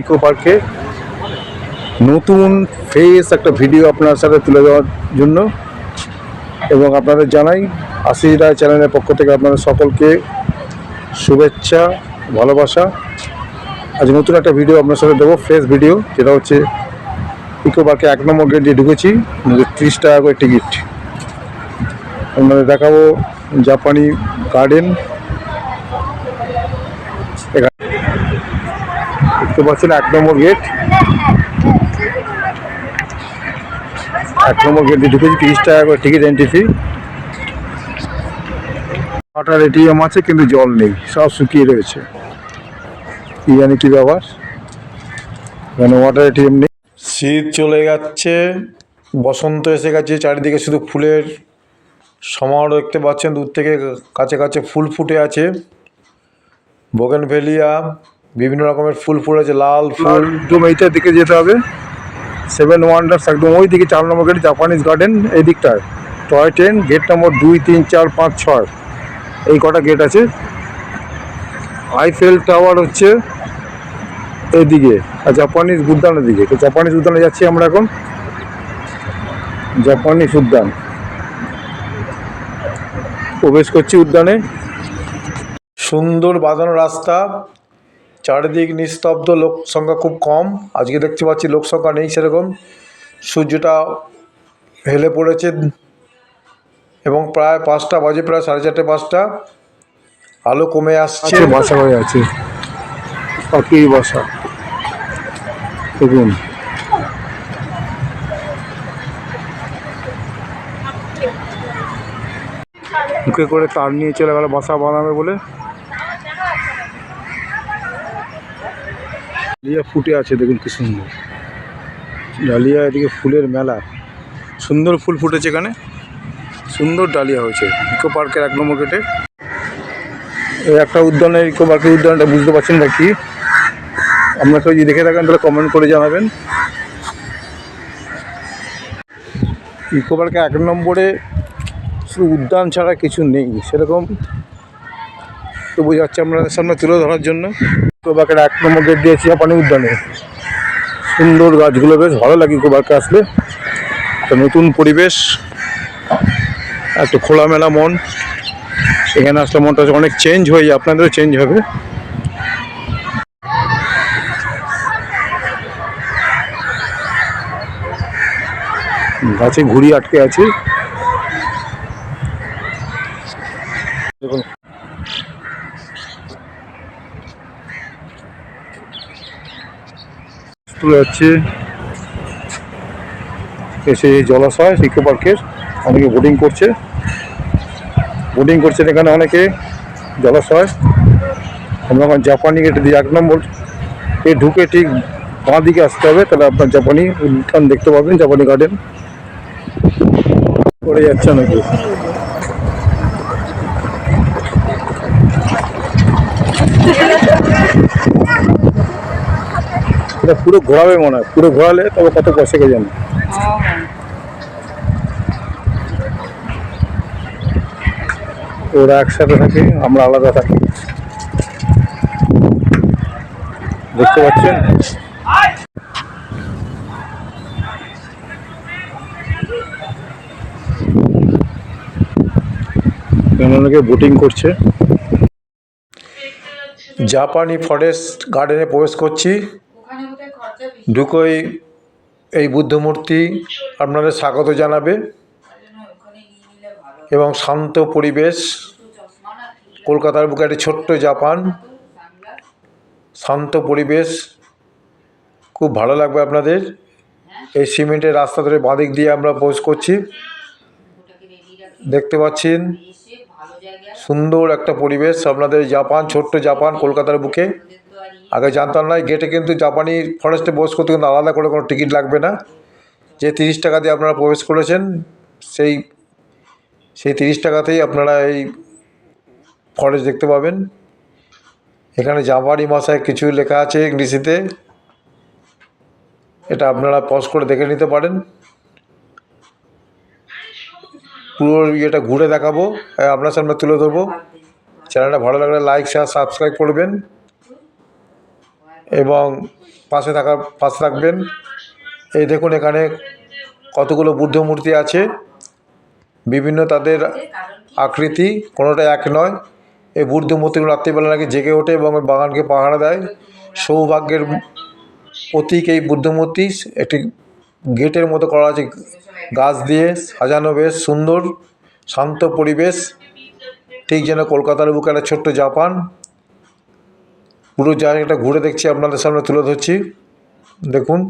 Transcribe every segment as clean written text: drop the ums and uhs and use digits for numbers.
Eco পার্কে নতুন fresh একটা ভিডিও আপনার সাথে তুলে দেওয়ার জন্য এবং আপনাদের জানাই আশিস রায় চ্যানেলের পক্ষ থেকে আপনাদের সকলকে শুভেচ্ছা ভালোবাসা। আজ নতুন একটা ভিডিও আপনার সাথে দেবো, ফ্রেশ ভিডিও, যেটা হচ্ছে ইকো পার্কে 1 নম্বর গেট দিয়ে ঢুকেছি। 30 টাকা করে টিকিট। আপনাদের দেখাবো জাপানি গার্ডেন। দেখতে পাচ্ছেন 1 নম্বর গেট। 1 নম্বর গেট দিয়ে ঢুকেছি। 30 টাকা করে ticket, entry fee. Water ATM আছে কিন্তু জল নেই, সব শুকিয়ে রয়েছে। কি জানি কি ব্যাপার, এখানে ওয়াটার এটিএম নেই। শীত চলে যাচ্ছে, বসন্ত এসে গেছে, চারিদিকে শুধু ফুলের সমারোহ দেখতে পাচ্ছেন। দূর থেকে কাছে কাছে ফুল ফুটে আছে, বোগেনভেলিয়া, বিভিন্ন রকমের ফুল ফুটেছে, লাল ফুল। একদম এইটার দিকে যেতে হবে, 7 ওয়ান্ডার্স, একদম ওই দিকে 4 নম্বর গেট জাপানিজ গার্ডেন এই দিকটায়। টয় ট্রেন গেট নম্বর 2, 3, 4, 5, 6 এই কটা গেট আছে। আইফেল টাওয়ার হচ্ছে এইদিকে, আর জাপানিজ উদ্যানের দিকে। তো জাপানিজ উদ্যানে যাচ্ছি আমরা এখন। জাপানিজ উদ্যান প্রবেশ করছি উদ্যানে। সুন্দর বাঁধানো রাস্তা, চারিদিক নিস্তব্ধ, লোক সংখ্যা খুব কম। আজকে দেখতে পাচ্ছি লোক সংখ্যা নেই সেরকম। সূর্যটা হেলে পড়েছে এবং প্রায় 5টা বাজে, প্রায় 4:30 5টা। আলো কমে আসছে। বাসা হয়ে আছে, পাখির বাসা দেখুন। মুখে করে তার নিয়ে চলে গেল বাসা বানাবে বলে। ডালিয়া ফুটে আছে দেখুন কি সুন্দর ডালিয়া। এদিকে ফুলের মেলা, সুন্দর ফুল ফুটেছে এখানে, সুন্দর ডালিয়া হয়েছে। ইকো পার্কের 1 নম্বর গেটে এই একটা উদ্যানের, ইকো পার্কের উদ্যানটা বুঝতে পারছেন না কি? আপনারা যদি দেখে থাকেন তাহলে কমেন্ট করে জানাবেন। ইকো পার্কে 1 নম্বরে শুধু উদ্যান ছাড়া কিছু নেই সেরকম, তো বোঝাচ্ছে আপনাদের সামনে তুলে ধরার জন্য। ইকো পার্কের 1 নম্বর গেট দিয়েছি জাপানি উদ্যানে। সুন্দর গাছগুলো, বেশ ভালো লাগে ইকো পার্কে আসলে। একটা নতুন পরিবেশ, একটা খোলামেলা মন। এখানে আসলে মনটা অনেক চেঞ্জ হয়ে যায়, আপনাদেরও চেঞ্জ হবে। গাছে ঘুড়ি আটকে আছে দেখুন। যাচ্ছে এসে জলাশয় ইকো পার্কের, অনেকে বোটিং করছে। বোটিং করছেন এখানে অনেকে। জলাশয় আমরা এখন জাপানি গেটে দিয়ে 1 নম্বর এ ঢুকে ঠিক বাঁ দিকে আসতে হবে, তাহলে আপনার জাপানি উদ্যান দেখতে পাবেন, জাপানি গার্ডেন। করে যাচ্ছে নাকি এটা পুরো ঘোরাবে মনে হয়, পুরো ঘোরালে তবে কত পয়সা কে জানে। ওরা একসাথে থাকে, আমরা আলাদা থাকি, দেখতে পাচ্ছেন। অনেকে বোটিং করছে। জাপানি ফরেস্ট গার্ডেনে প্রবেশ করছি। ঢুকোই এই বুদ্ধ মূর্তি আপনাদের স্বাগত জানাবে এবং শান্ত পরিবেশ। কলকাতার বুকে একটি ছোট্ট জাপান, শান্ত পরিবেশ, খুব ভালো লাগবে আপনাদের। এই সিমেন্টের রাস্তা ধরে বাঁদিক দিয়ে আমরা প্রবেশ করছি। দেখতে পাচ্ছেন সুন্দর একটা পরিবেশ। আপনাদের জাপান, ছোট্ট জাপান, কলকাতার বুকে। আগে জানতাম না, গেটে কিন্তু জাপানি ফরেস্টে প্রবেশ করতে কিন্তু আলাদা করে কোনো টিকিট লাগবে না। যে 30 টাকা দিয়ে আপনারা প্রবেশ করেছেন, সেই 30 টাকাতেই আপনারা এই ফরেস্ট দেখতে পাবেন। এখানে জাপানি ভাষায় কিছু লেখা আছে ইংরেজিতে, এটা আপনারা পজ করে দেখে নিতে পারেন। পুরো ইয়েটা ঘুরে দেখাবো, আপনার সামনে তুলে ধরবো। চ্যানেলটা ভালো লাগলে লাইক, শেয়ার, সাবস্ক্রাইব করবেন এবং পাশে থাকবেন। এই দেখুন এখানে কতগুলো বুদ্ধ মূর্তি আছে, বিভিন্ন তাদের আকৃতি, কোনোটা এক নয়। এই বুদ্ধ মূর্তিগুলো রাত্রিবেলা নাকি জেগে ওঠে এবং বাগানকে পাহারা দেয়। সৌভাগ্যের প্রতীক এই বুদ্ধ মূর্তি। একটি গেটের মতো করা আছে গাছ দিয়ে সাজানো, বেশ সুন্দর শান্ত পরিবেশ, ঠিক যেন কলকাতার বুকে একটা ছোট্ট জাপান। পুরো জায়গাটা ঘুরে দেখছি, আপনাদের সামনে তুলে ধরছি। দেখুন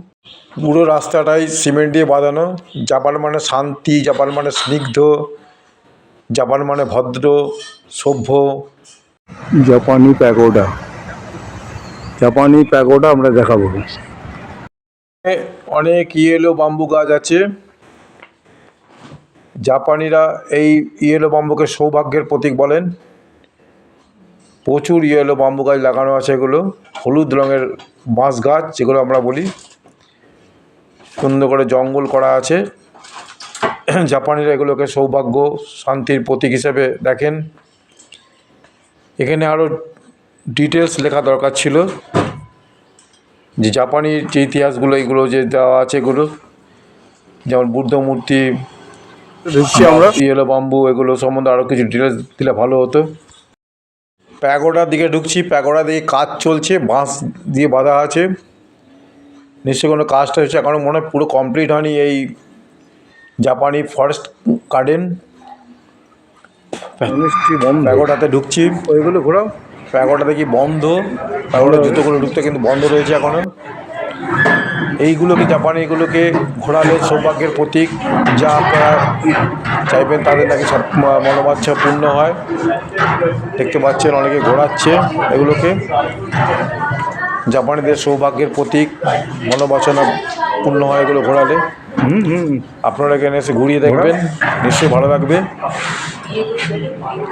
পুরো রাস্তাটাই সিমেন্ট দিয়ে বাঁধানো। জাপান মানে শান্তি, জাপান মানে স্নিগ্ধ, জাপান মানে ভদ্র সভ্য। জাপানি প্যাগোডা আমরা দেখাবো। অনেক ইয়েলো বাম্বু গাছ আছে। জাপানিরা এই ইয়েলো বাম্বুকে সৌভাগ্যের প্রতীক বলেন। প্রচুর ইয়েলো বাম্বু গাছ লাগানো আছে, এগুলো হলুদ রঙের বাঁশ গাছ যেগুলো আমরা বলি। সুন্দর করে জঙ্গল করা আছে। জাপানিরা এগুলোকে সৌভাগ্য শান্তির প্রতীক হিসেবে দেখেন। এখানে আরও ডিটেলস লেখা দরকার ছিল, যে জাপানির যে ইতিহাসগুলো এগুলো যে দেওয়া আছে, এগুলো যেমন বুদ্ধ মূর্তি, আমরা ইয়েলো বাম্বু, এগুলো সম্বন্ধে আরও কিছু ডিটেলস দিলে ভালো হতো। প্যাগোডার দিকে ঢুকছি। প্যাগোডা দিকে কাজ চলছে, বাঁশ দিয়ে বাঁধা আছে। নিশ্চয়ই কোনো কাজটা হচ্ছে, এখনও মনে হয় পুরো কমপ্লিট হয়নি এই জাপানি ফরেস্ট গার্ডেন। প্যাগোডাতে ঢুকছি। ওইগুলো ঘোরাও। প্যাগোডা দেখি বন্ধ, প্যাগোডার জুতোগুলো ঢুকতে কিন্তু বন্ধ রয়েছে এখনও। এইগুলোকে জাপানি এগুলোকে ঘোরালে সৌভাগ্যের প্রতীক, যা আপনারা চাইবেন তাদের নাকি সব মনোবাঞ্ছা পূর্ণ হয়। দেখতে পাচ্ছেন অনেকে ঘোরাচ্ছে এগুলোকে। জাপানিদের সৌভাগ্যের প্রতীক, মনোবাসনা পূর্ণ হয় এগুলো ঘোরালে। আপনারা এখানে এসে ঘুরিয়ে দেখবেন, নিশ্চয়ই ভালো লাগবে।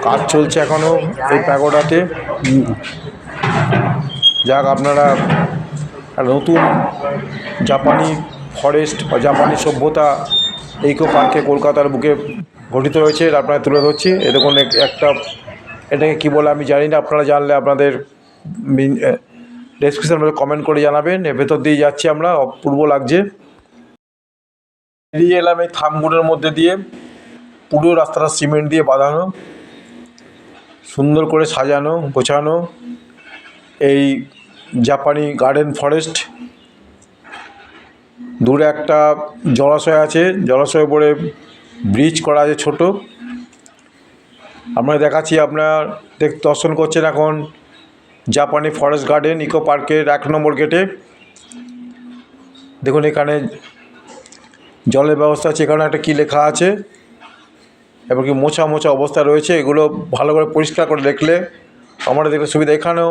কাজ চলছে এখনও এই প্যাগোডাতে। যাক, আপনারা নতুন জাপানি ফরেস্ট বা জাপানি সভ্যতা ইকো পার্কে কলকাতার বুকে গঠিত হয়েছে, আপনারা তুলে ধরছি। এ দেখুন একটা, এটাকে কী বলে আমি জানি না, আপনারা জানলে আপনাদের ডেসক্রিপশন বলে কমেন্ট করে জানাবেন। এর ভেতর দিয়ে যাচ্ছি আমরা, অপূর্ব লাগছে। বেরিয়ে এলাম এই থামগুলোর মধ্যে দিয়ে। পুরো রাস্তাটা সিমেন্ট দিয়ে বাঁধানো, সুন্দর করে সাজানো গোছানো এই জাপানি গার্ডেন ফরেস্ট। দূরে একটা জলাশয় আছে, জলাশয় পরে ব্রিজ করা আছে ছোট। আমরা দেখাচ্ছি, আপনার দর্শন করছেন এখন জাপানি ফরেস্ট গার্ডেন ইকো পার্কের 1 নম্বর গেটে। দেখুন এখানে জলের ব্যবস্থা আছে, এখানে একটা কী লেখা আছে এবং কি মোছা মোছা অবস্থা রয়েছে। এগুলো ভালো করে পরিষ্কার করে দেখলে আমরা দেখলে সুবিধা। এখানেও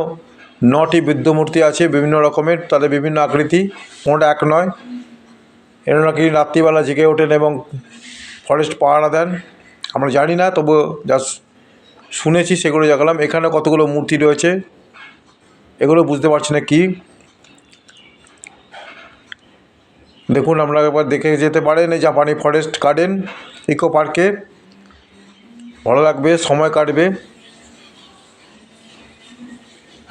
9টি বুদ্ধ মূর্তি আছে বিভিন্ন রকমের, তাদের বিভিন্ন আকৃতি, কোনোটা এক নয়। এরা নাকি রাত্রিবেলা জেগে ওঠেন এবং ফরেস্ট পাহারা দেন। আমরা জানি না, তবু যা শুনেছি সেগুলো দেখালাম। এখানে কতগুলো মূর্তি রয়েছে, এগুলো বুঝতে পারছি না কি। দেখুন, আমরা একবার দেখে যেতে পারেন এই জাপানি ফরেস্ট গার্ডেন ইকো পার্কে, ভালো লাগবে, সময় কাটবে।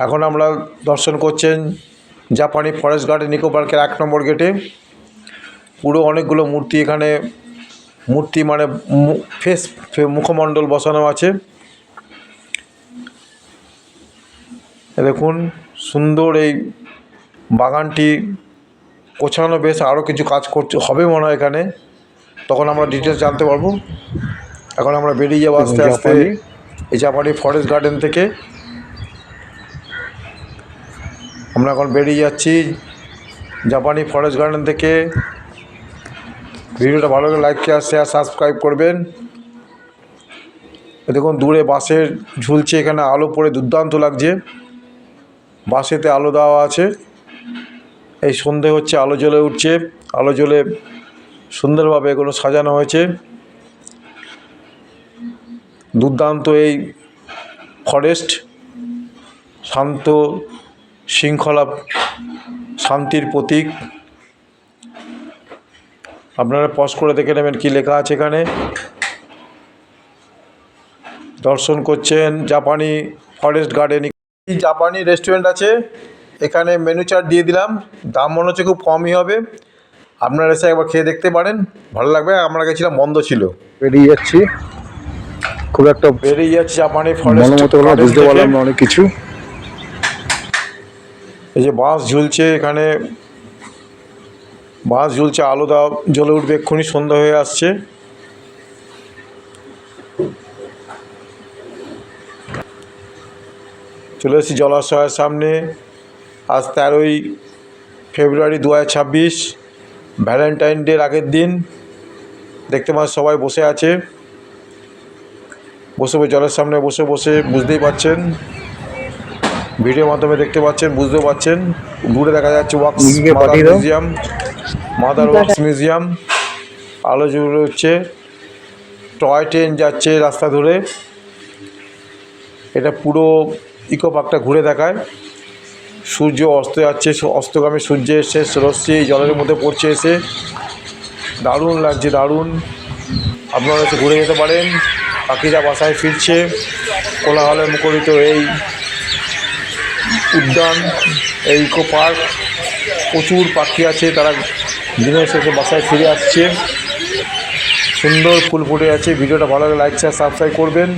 এখন আমরা দর্শন করছেন জাপানি ফরেস্ট গার্ডেন ইকো পার্কের 1 নম্বর গেটে। পুরো অনেকগুলো মূর্তি এখানে, মূর্তি মানে মুখমণ্ডল বসানো আছে। দেখুন সুন্দর এই বাগানটি গোছানো, বেশ আরও কিছু কাজ করতে হবে মনে হয় এখানে, তখন আমরা ডিটেলস জানতে পারবো। এখন আমরা বেরিয়ে যাবো আস্তে আস্তে এই জাপানি ফরেস্ট গার্ডেন থেকে। আমরা এখন বেরিয়ে যাচ্ছি জাপানি ফরেস্ট গার্ডেন থেকে। ভিডিওটা ভালো লাগে লাইক শেয়ার সাবস্ক্রাইব করবেন। দেখুন দূরে বাঁশের ঝুলছে, এখানে আলো পড়ে দুর্দান্ত লাগছে। বাঁশেতে আলো দেওয়া আছে, এই সন্ধে হচ্ছে, আলো জ্বলে উঠছে, আলো জ্বলে সুন্দরভাবে এগুলো সাজানো হয়েছে। দুর্দান্ত এই ফরেস্ট, শান্ত শৃঙ্খলা, শান্তির প্রতীক। আপনারা পজ করে দেখে নেবেন কী লেখা আছে এখানে। দর্শন করছেন জাপানি ফরেস্ট গার্ডেন। এই জাপানি রেস্টুরেন্ট আছে, এখানে মেনু চার্ট দিয়ে দিলাম, দাম মনে হচ্ছে খুব কমই হবে। আপনারা এসে একবার খেয়ে দেখতে পারেন, ভালো লাগবে। আমরা গেছিলাম, বন্ধ ছিল। বেরিয়ে যাচ্ছি, খুব একটা বেরিয়ে যাচ্ছে জাপানি ফরেস্ট মনোমতো হলো, বুঝতে পারলাম না অনেক কিছু। এই যে বাঁশ ঝুলছে, এখানে বাঁশ ঝুলছে, আলো জ্বলে উঠবে এক্ষুনি, সন্ধ্যা হয়ে আসছে। চলে এসেছি জলাশয়ের সামনে। আজ 13ই ফেব্রুয়ারি 2026, ভ্যালেন্টাইন ডের আগের দিন। দেখতে পাচ্ছেন সবাই বসে আছে, বসে জলের সামনে বসে বসে, বুঝতেই পাচ্ছেন, ভিডিওর মাধ্যমে দেখতে পাচ্ছেন, বুঝতেও পাচ্ছেন। দূরে দেখা যাচ্ছে wax mother museum, mother wax museum. আলো জ্বলে উঠছে, টয় ট্রেন যাচ্ছে রাস্তা ধরে। এটা পুরো ইকো পার্কটা ঘুরে দেখায়। সূর্য অস্ত যাচ্ছে, অস্তগামী সূর্যের শেষ রশ্মি এই জলের মধ্যে পড়ছে এসে, দারুণ লাগছে, দারুণ। আপনারা এসে ঘুরে যেতে পারেন। পাখিরা বাসায় ফিরছে, কোলাহলে মুখরিত এই উদ্যান, এই ইকো পার্ক। প্রচুর পাখি আছে, তারা দিনের শেষে বাসায় ফিরে আসছে। সুন্দর ফুল ফুটে আছে। ভিডিওটা ভালো লাগে লাইক শেয়ার সাবস্ক্রাইব করবেন।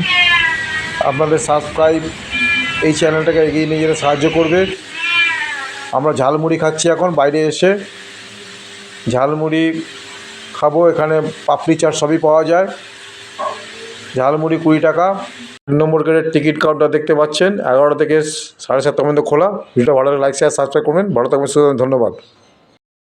আপনাদের সাবস্ক্রাইব এই চ্যানেলটাকে এগিয়ে নিয়ে যেতে সাহায্য করবে। আমরা ঝালমুড়ি খাচ্ছি এখন, বাইরে এসে ঝালমুড়ি খাবো। এখানে পাপড়ি চাট সবই পাওয়া যায়। ঝালমুড়ি 20 টাকা। 3 নম্বর গেটের টিকিট কাউন্টার দেখতে পাচ্ছেন, 11টা থেকে 7:30 পর্যন্ত খোলা। ভিডিওটা ভালো লাগে লাইক শেয়ার সাবস্ক্রাইব করবেন। ভালো থাকবেন, ধন্যবাদ।